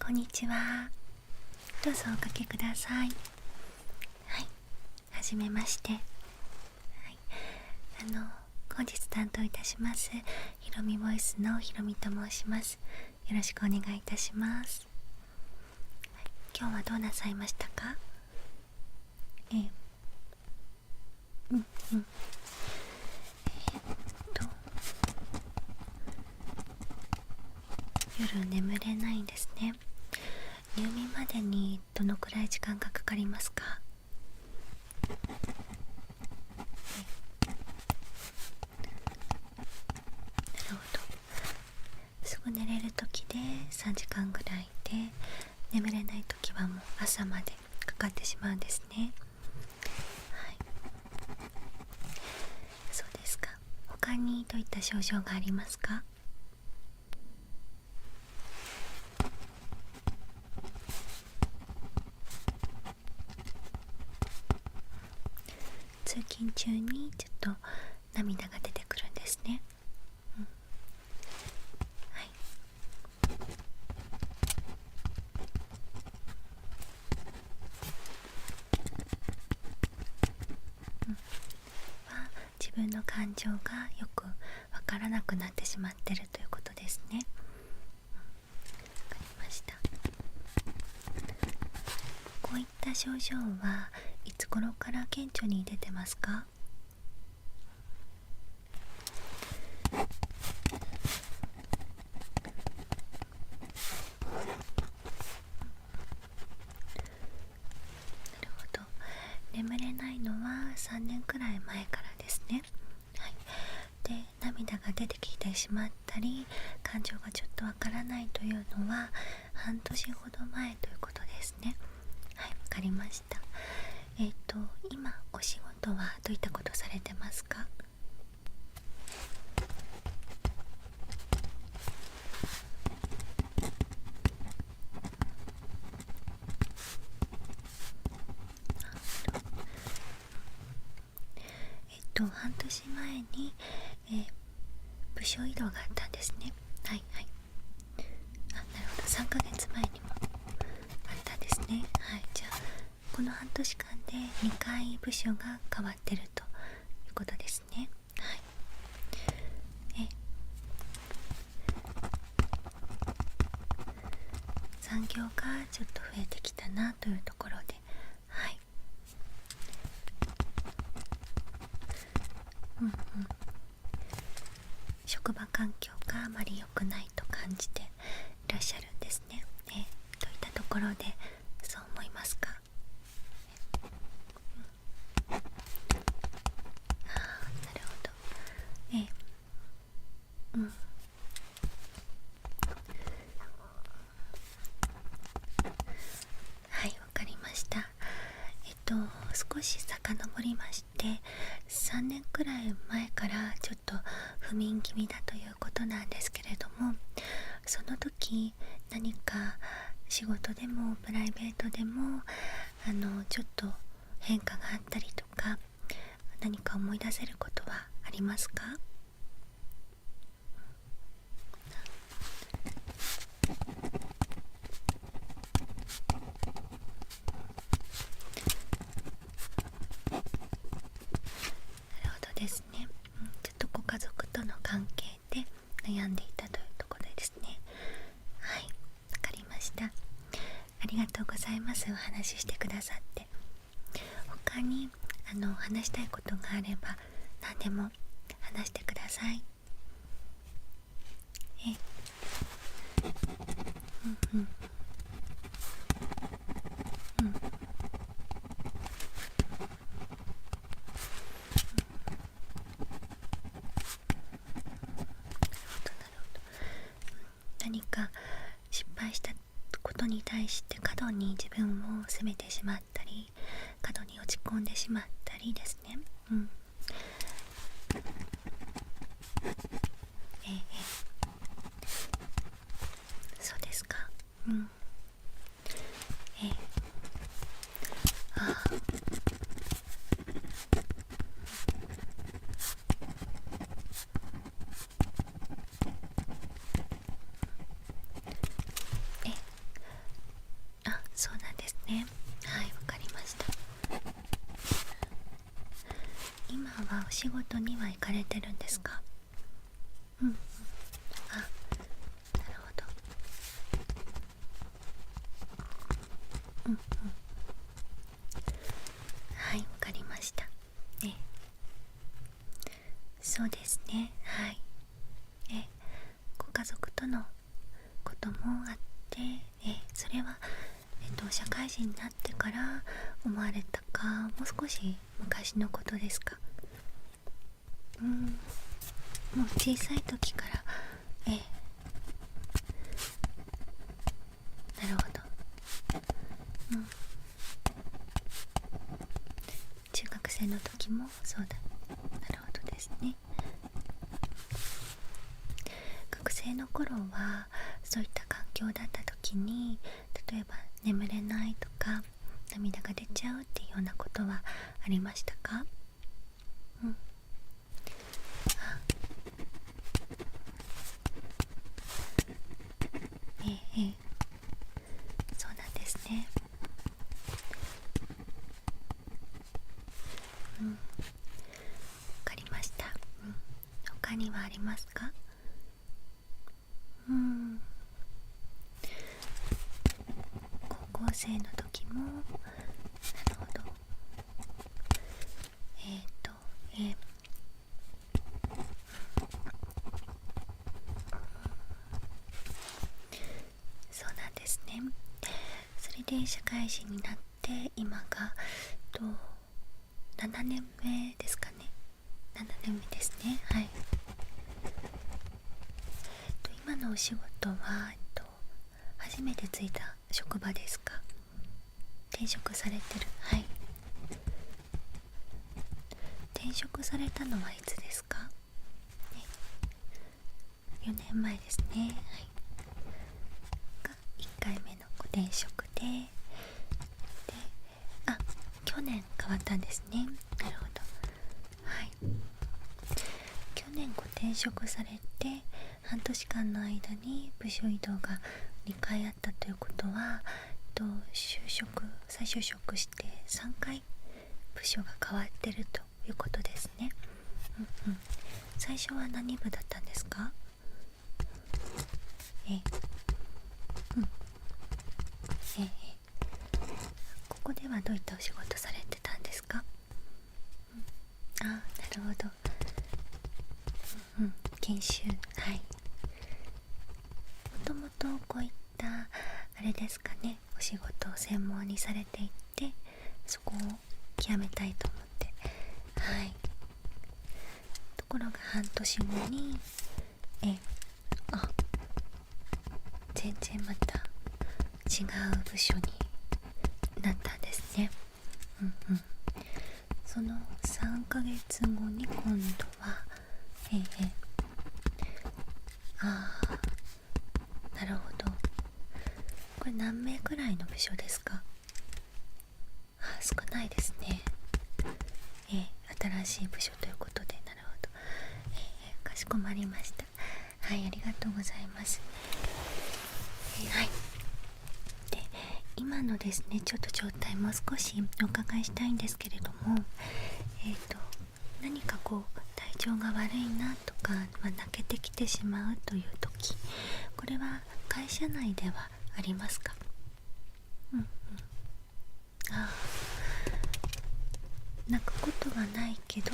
こんにちは。どうぞおかけください。はい、はじめまして。はい、本日担当いたしますひろみボイスのひろみと申します。よろしくお願いいたします。はい、今日はどうなさいましたか？うんうん。夜眠れないんですね。入眠までにどのくらい時間がかかりますか？なるほど。すぐ寝れる時で3時間ぐらいで、眠れない時はもう朝までかかってしまうんですね。はい、そうですか。他にどういった症状がありますか？通勤中にちょっと涙が出てくるんですね。はい、は自分の感情がよくわからなくなってしまっているということですね。わかりました。こういった症状はいつ頃から顕著に出てますか？なるほど。眠れないのは3年くらい前からですね。はい、で、涙が出てきてしまったり、感情がちょっとわからないというのは半年ほど前ということですね。はい、わかりました。今お仕事はどういったことされてますか？半年前に、部署移動があったんですね。はいはい。なるほど。3ヶ月前にもあったんですね。はい。じゃあこの半年間で2回部署が変わってるということですね。はい。残業がちょっと増えてきたなというところで、はい。職場環境があまり良くないと感じていらっしゃるんですね。どういったところでそう思いますか？なるほど。はい、わかりました。少し遡りまして、3年くらい前からちょっと不眠気味だということなんですけれども、その時何か仕事でもプライベートでもちょっと変化があったりとか、何か思い出せることはありますか？なるほどですね。ちょっとご家族との関係で悩んでいたというところですね。はい、わかりました。ありがとうございます。お話ししてくださって。他に話したいことがあれば何でも話してください。うんうんうん。何か失敗したことに対して過度に自分を責めてしまったり、過度に落ち込んでしまったりですね。そうですか。あね。はい、わかりました。今はお仕事には行かれてるんですか？うん。あ、なるほど。うんうん。はい、わかりました。そうですね。はい。ご家族とのこともあって、それは、社会人になってから思われたか、もう少し昔のことですか？もう小さい時から、なるほど。中学生の時もそうだ。なるほどですね。学生の頃はそういった環境だった時に、例えば眠れないとか涙が出ちゃうっていうようなことはありましたか？ええ、そうなんですね。わかりました。他にはありますか？高校生の時も、なるほど。えっ、と、えーそうなんですね。それで社会人になって今が7年目ですかね。7年目ですね。はい。今のお仕事は、初めてついた職場ですか？転職されてる。はい。転職されたのはいつですか？4年前ですね。はい。が1回目のご転職で、去年変わったんですね。なるほど。はい。去年ご転職されて半年間の間に部署移動が2回あったということは、再就職して3回部署が変わってるということですね。最初は何部だったんですか？えうんえここではどういったお仕事されてたんですか？なるほど。研修。はい。もともとこういったあれですかね、お仕事を専門にされていて、そこを極めたいと思って。はい。ところが半年後に全然また違う部署になったんですね。その3ヶ月後に今度はなるほど。これ何名くらいの部署ですか？少ないですね。新しい部署ということで。なるほど。かしこまりました。はい、ありがとうございます。はい。で、今のですね、ちょっと状態もう少しお伺いしたいんですけれども、何か体調が悪いなとか、泣けてきてしまうという時、これは会社内ではありますか？泣くことはないけど、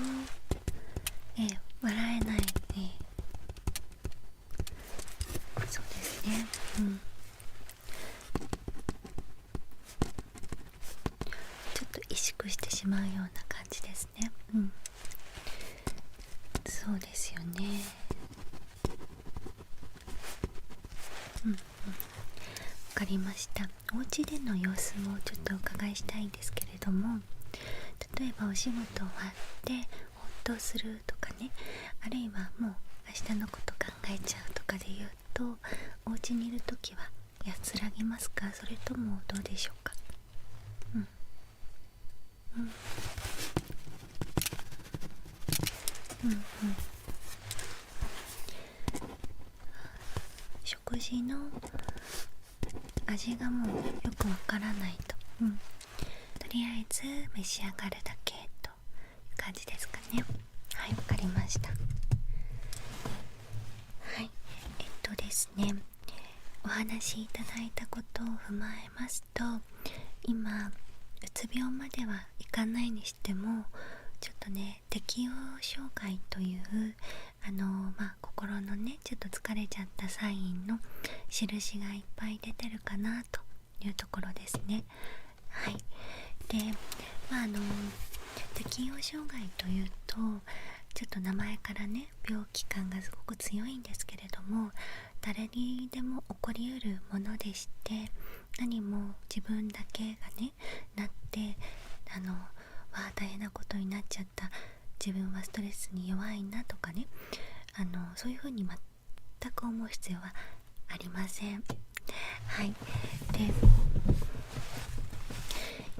笑えない、そうですね。ちょっと萎縮してしまうような感じですね。そうですよね。わかりました。お家での様子もちょっとお伺いしたいんですけれども、例えばお仕事終わってほっとするとかね、あるいはもう明日のこと考えちゃうとかで言うと、お家にいるときは安らぎますか？それともどうでしょうか？食事の味がもうよくわからないと。うん、とりあえず召し上がるだけという感じですかね。はい、わかりました。はい、ですね、お話しいただいたことを踏まえますと、今うつ病まではいかないにしても、ちょっとね、適応障害という心のね、ちょっと疲れちゃったサインの印がいっぱい出てるかなというところですね。はい。で、適応障害というと、ちょっと名前からね、病気感がすごく強いんですけれども、誰にでも起こりうるものでして、何も自分だけがね、なって大変なことになっちゃった、自分はストレスに弱いなとかね、そういうふうに全く思う必要はありません。はい。で、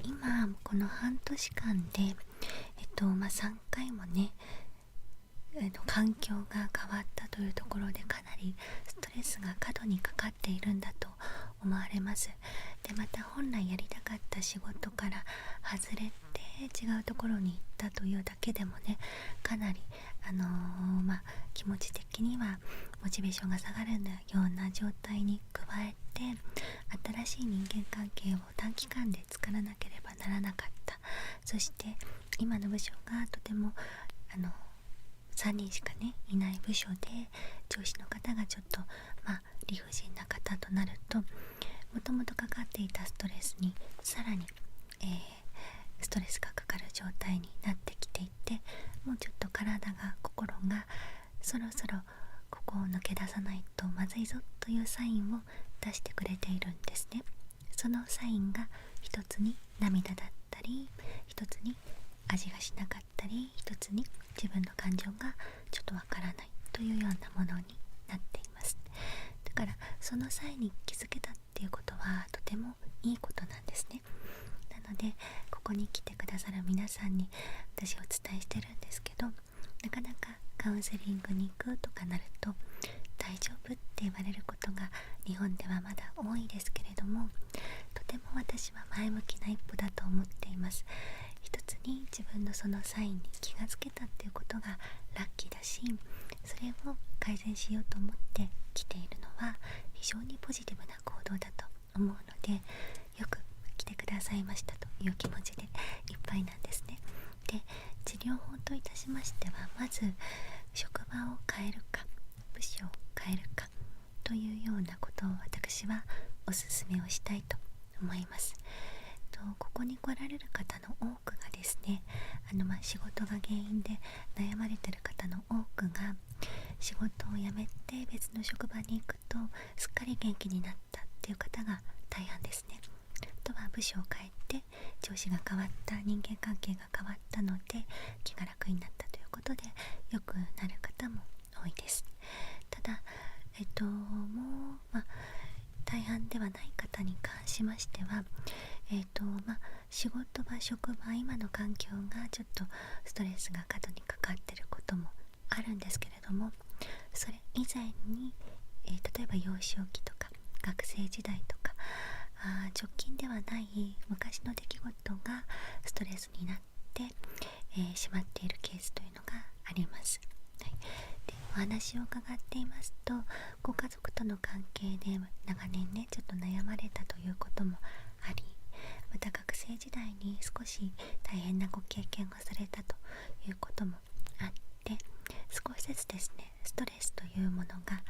今この半年間で3回もね、環境が変わったというところで、かなりストレスが過度にかかっているんだと思われます。で、また本来やりたかった仕事から外れて違うところに行ったというだけでもね、かなり気持ち的にはモチベーションが下がるような状態に加えて、新しい人間関係を短期間で作らなければならなかった。そして今の部署がとても3人しかねいない部署で、上司の方がちょっと理不尽な方となると、もともとかかっていたストレスにさらに、ストレスがかかる状態になってきていて、もうちょっと体が心がそろそろここを抜け出さないとまずいぞというサインを出してくれているんですね。そのサインが一つに涙だったり、一つに味がしなかったり、一つに自分の感情がちょっとわからないというようなものになっています。だからその際に気づけたっていうことはとてもいいことなんですね。なのでここに来てくださる皆さんに私お伝えしてるんですけど、なかなかカウンセリングに行くとかなると、大丈夫って言われることが日本ではまだ多いですけれども、とても私は前向きな一歩だと思っています。一つに自分のそのサインに気がつけたっていうことがラッキーだし、それを改善しようと思って来ているのは非常にポジティブな行動だと思うので、よく来てくださいましたという気持ちでいっぱいなんですね。で、治療法といたしましては、まず職場を変えるか部署を変えるかというようなことを私はおすすめをしたいと思います。ここに来られる方の多くがですね、仕事が原因で悩まれてる方の多くが、仕事を辞めて別の職場に行くとすっかり元気になったっていう方が大半ですね。あとは部署を変えて上司が変わった、人間関係が変わったので気が楽になったということで良くなる方も多いです。ただもう大半ではない方に関しましては、仕事場、職場、今の環境がちょっとストレスが過度にかかってることもあるんですけれども、それ以前に、例えば幼少期とか学生時代とか、直近ではない昔の出来事がストレスになって、しまっているケースというのがあります。はい。で、お話を伺っていますと、ご家族との関係で長年ねちょっと悩まれたということもあり、また学生時代に少し大変なご経験をされたということもあって、少しずつですねストレスというものが、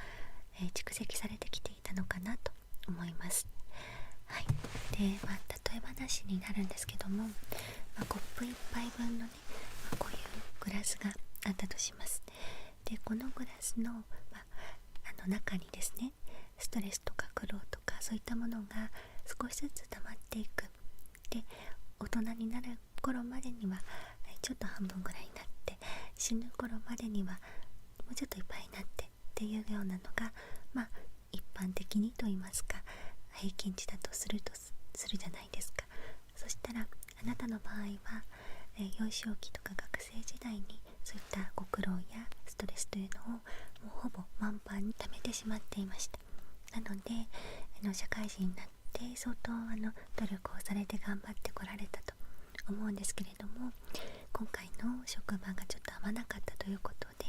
蓄積されてきていたのかなと思います。はい。で、例え話になるんですけども、コップ1杯分のね、こういうグラスがあったとします。で、このグラスの、中にですね、ストレスとか苦労とかそういったものが少しずつ溜まっていく。で、大人になる頃までにはちょっと半分ぐらいになって、死ぬ頃までにはもうちょっといっぱいになってっていうようなのが、一般的にと言いますか、平均値だとするじゃないですか。そしたらあなたの場合は、幼少期とか学生時代にそういったご苦労やストレスというのをもうほぼ満帆に溜めてしまっていました。なので社会人になってで相当努力をされて頑張ってこられたと思うんですけれども、今回の職場がちょっと合わなかったということで、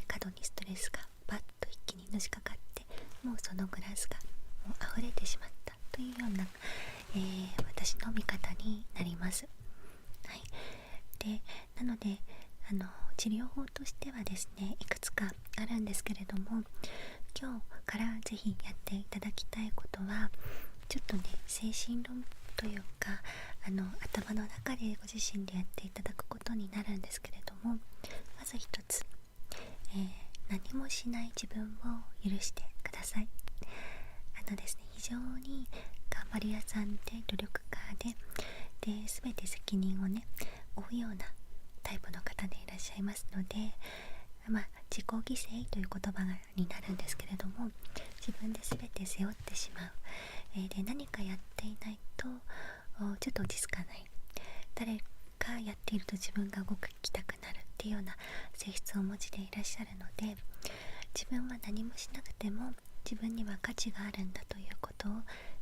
過度にストレスがバッと一気にのしかかって、もうそのグラスがもう溢れてしまったというような、私の見方になります。はい、でなので治療法としてはですね、いくつかあるんですけれども、今日からぜひやっていただきたいことは、ちょっとね精神論というか頭の中でご自身でやっていただくことになるんですけれども、まず一つ、何もしない自分を許してください。ですね、非常に頑張り屋さんで努力家で全て責任をね負うようなタイプの方でいらっしゃいますので、自己犠牲という言葉になるんですけれども、自分で全て背負ってしまう、で何かやっていないとちょっと落ち着かない、誰かやっていると自分が動きたくなるっていうような性質をお持ちでいらっしゃるので、自分は何もしなくても自分には価値があるんだということを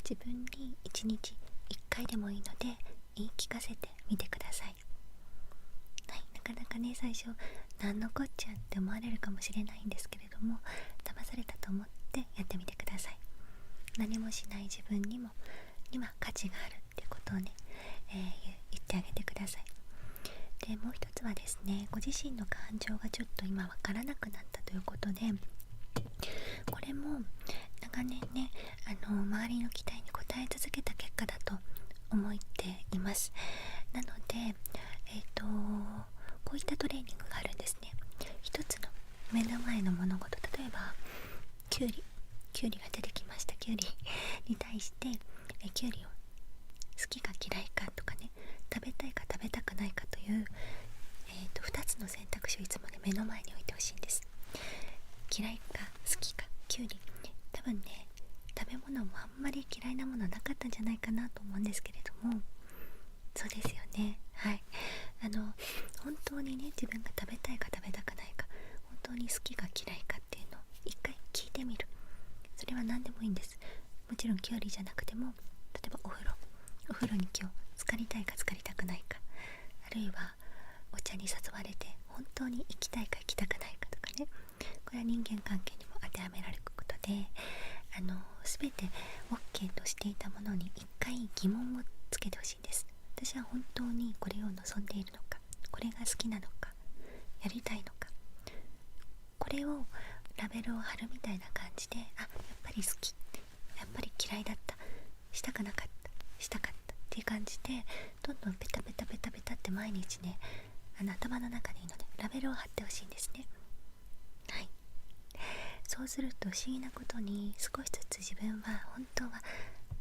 自分に1日1回でもいいので言い聞かせてみてください。はい、なかなかね最初何のこっちゃって思われるかもしれないんですけれども、騙されたと思ってやってみてください。何もしない自分にも今価値があるっていうことをね、言ってあげてください。でもう一つはですね、ご自身の感情がちょっと今わからなくなったということで、これも長年ね周りの期待に応え続けた結果だと思っています。なので、こういったトレーニングがあるんですね。一つの目の前の物事、例えばきゅうりが出てきました。きゅうりに対してきゅうりを好きか嫌いかとかね、食べたいか食べたくないかという、2つの選択肢をいつもね目の前に置いてほしいんです。嫌いか好きか、きゅうり多分ね食べ物もあんまり嫌いなものなかったんじゃないかなと思うんですけれども、そうですよね。はい、本当にね自分が食べたいか食べたくないか、本当に好きか嫌いかっていうのを一回聞いてみる。それは何でもいいんです。もちろんきゅうりじゃなくても、例えばお風呂に今日浸かりたいか浸かりたくないか、あるいはお茶に誘われて本当に行きたいか行きたくないかとかね、これは人間関係にも当てはめられることで、全て OK としていたものに一回疑問をつけてほしいんです。私は本当にこれを望んでいるのか、これが好きなのか、やりたいのか、これをラベルを貼るみたいな感じで、やっぱり好き、やっぱり嫌いだった、したくなかった、したかったっていう感じで、どんどんペタペタペタペタって毎日ね頭の中でいいのでラベルを貼ってほしいんですね。はい、そうすると不思議なことに少しずつ自分は本当は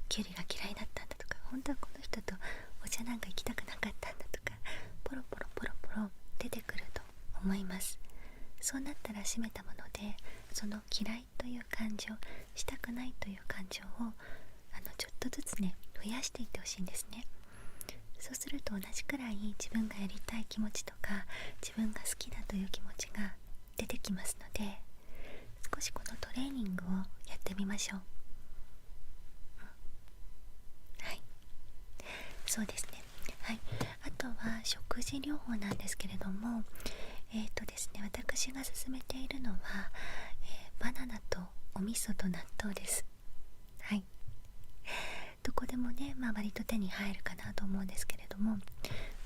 キュウリが嫌いだったんだとか、本当はこの人とお茶なんか行きたくなかったんだとか、ポロポロポロポロ出てくると思います。そうなったら閉めたもので、その嫌いという感情、したくないという感情をちょっとずつね増やしていってほしいんですね。そうすると同じくらい自分がやりたい気持ちとか自分が好きだという気持ちが出てきますので、少しこのトレーニングをやってみましょう。はい、そうですね。はい、あとは食事療法なんですけれども、ですね、私が勧めているのは、バナナとお味噌と納豆です。はい、どこでもね、割と手に入るかなと思うんですけれども、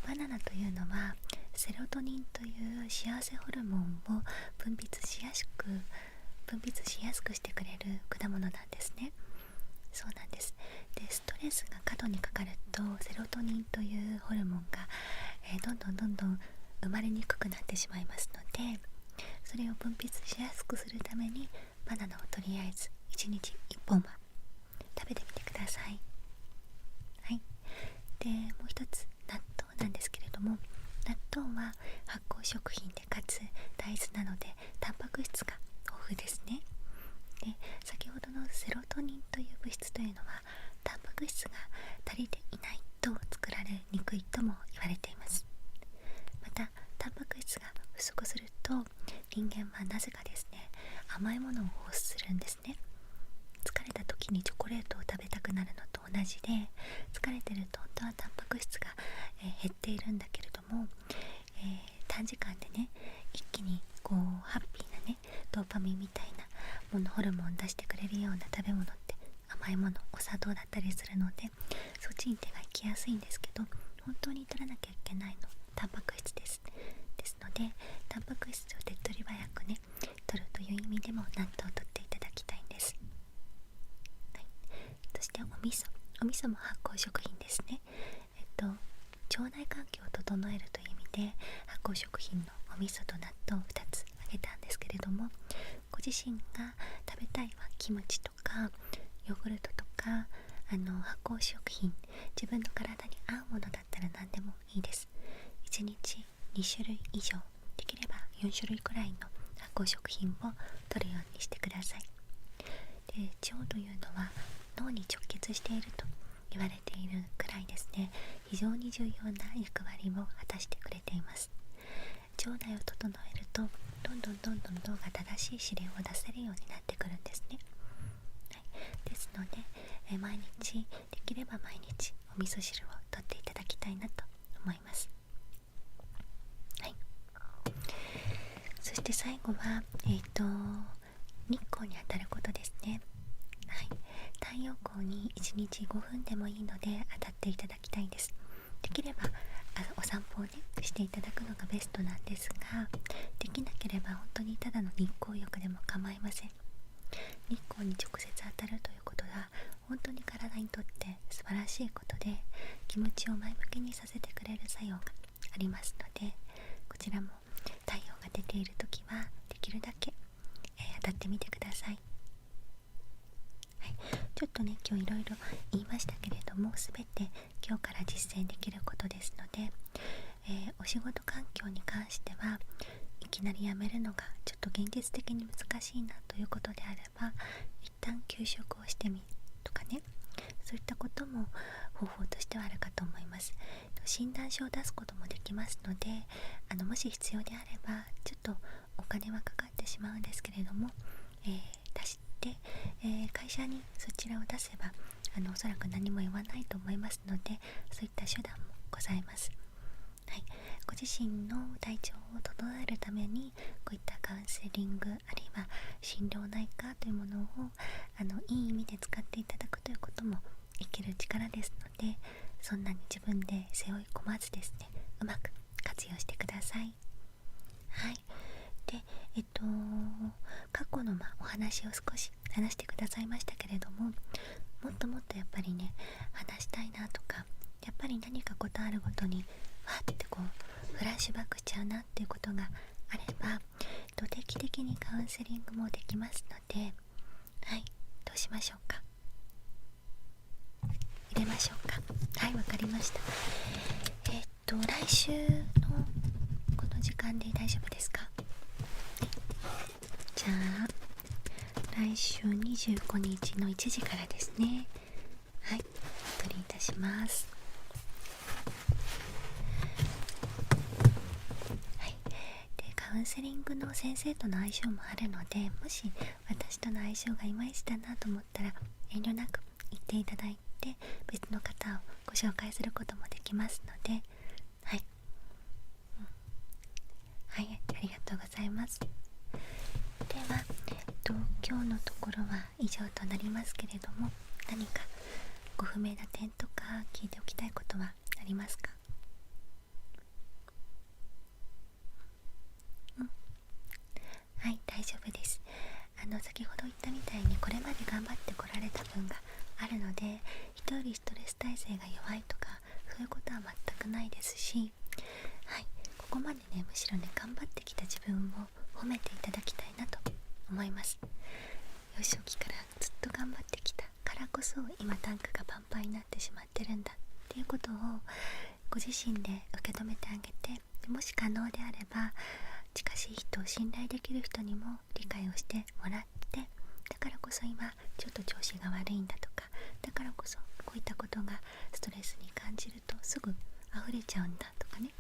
バナナというのはセロトニンという幸せホルモンを分泌しやすくしてくれる果物なんですね。そうなんです。でストレスが過度にかかるとセロトニンというホルモンが、どんどん生まれにくくなってしまいますので、それを分泌しやすくするためにバナナをとりあえず1日1本は食べてみてください。はい、でもう一つ納豆なんですけれども、納豆は発酵食品でかつ大豆なのでタンパク質が豊富ですね。で先ほどのセロトニンという物質というのはタンパク質が足りていないと作られにくいとも言われています。またタンパク質が不足すると人間はなぜかですね甘いものを欲するんですね。疲れた時にチョコレートを食べたくなるの同じで、疲れてると本当はタンパク質が、減っているんだけれども、短時間でね一気にこうハッピーなねドーパミンみたいなものホルモン出してくれるような食べ物って甘いもの、お砂糖だったりするので、そっちに手が行きやすいんですけど、本当に取らなきゃいけないのタンパク質です。ですのでタンパク質を手っ取り早くね取るという意味でも納豆を取っていただきたいんです。はい、そしてお味噌も発酵食品ですね。腸内環境を整えるという意味で発酵食品のお味噌と納豆を2つ挙げたんですけれども、ご自身が食べたいはキムチとかヨーグルトとか発酵食品、自分の体に合うものだったら何でもいいです。1日2種類以上、できれば4種類くらいの発酵食品を摂るようにしてください。で、腸というのは脳に直結していると言われているくらいですね、非常に重要な役割を果たしてくれています。腸内を整えるとどんどん脳が正しい指令を出せるようになってくるんですね。はい、ですので、毎日できれば毎日お味噌汁をとっていただきたいなと思います。はい、そして最後は、日光に当たることですね。はい、太陽光に1日5分でもいいので当たっていただきたいんです。できればお散歩をねしていただくのがベストなんですが、できなければ本当にただの日光浴でも構いません。日光に直接当たるということが本当に体にとって素晴らしいことで、気持ちを前向きにさせてくれる作用がありますので、こちらも太陽が出ている時はできるだけ、当たってみてください。はい、ちょっとね今日いろいろ言いましたけれども、全て今日から実践できることですので、お仕事環境に関してはいきなり辞めるのがちょっと現実的に難しいなということであれば、一旦休職をしてみるとかね、そういったことも方法としてはあるかと思います。診断書を出すこともできますので、もし必要であればちょっとお金はかかってしまうんですけれども、出して、会社にそちらを出せばおそらく何も言わないと思いますので、そういった手段もございます。はい、ご自身の体調を整えるためにこういったカウンセリング、あるいは心療内科というものをいい意味で使っていただくということも生きる力ですので、そんなに自分で背負い込まずですね、うまく活用してください。はい、で、過去のお話を少し話してくださいましたけれども、もっともっとやっぱりね話したいなとか、やっぱり何かことあるごとにわってこうフラッシュバックしちゃうなっていうことがあれば、定期的にカウンセリングもできますので、はい、どうしましょうか。入れましょうか。はい、わかりました。来週のこの時間で大丈夫ですか。じゃあ来週25日の1時からですね。はい、お取りいたします。はい、でカウンセリングの先生との相性もあるので、もし私との相性がいまいちだなと思ったら遠慮なく言っていただいて、別の方をご紹介することもできますので、はい、はい、ありがとうございます。では、今日のところは以上となりますけれども、何かご不明な点とか聞いておきたいことはありますか。はい、大丈夫です。先ほど言ったみたいにこれまで頑張ってこられた分があるので、人よりストレス耐性が弱いとかそういうことは全くないですし、はい、ここまでねむしろね頑張ってきた自分を褒めていただきたいなと思います。幼少期からずっと頑張ってきたからこそ今タンクがパンパンになってしまってるんだっていうことをご自身で受け止めてあげて、もし可能であれば近しい人、信頼できる人にも理解をしてもらって、だからこそ今ちょっと調子が悪いんだとか、だからこそこういったことがストレスに感じるとすぐ溢れちゃうんだとかね、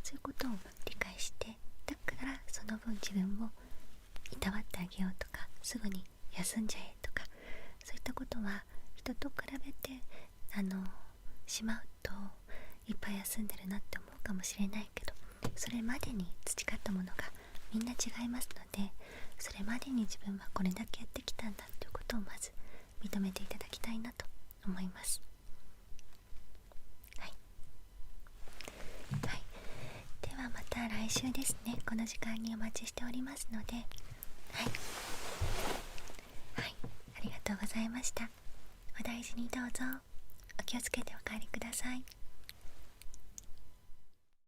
そういうことを理解して、だからその分自分をいたわってあげようとか、すぐに休んじゃえとか、そういったことは人と比べてしまうといっぱい休んでるなって思うかもしれないけど、それまでに培ったものがみんな違いますので、それまでに自分はこれだけやってきたんだということをまず認めていただきたいなと思います。はい、はい、ではまた来週ですね、この時間にお待ちしておりますので、はい、はい、ありがとうございました。お大事にどうぞ。お気をつけてお帰りください。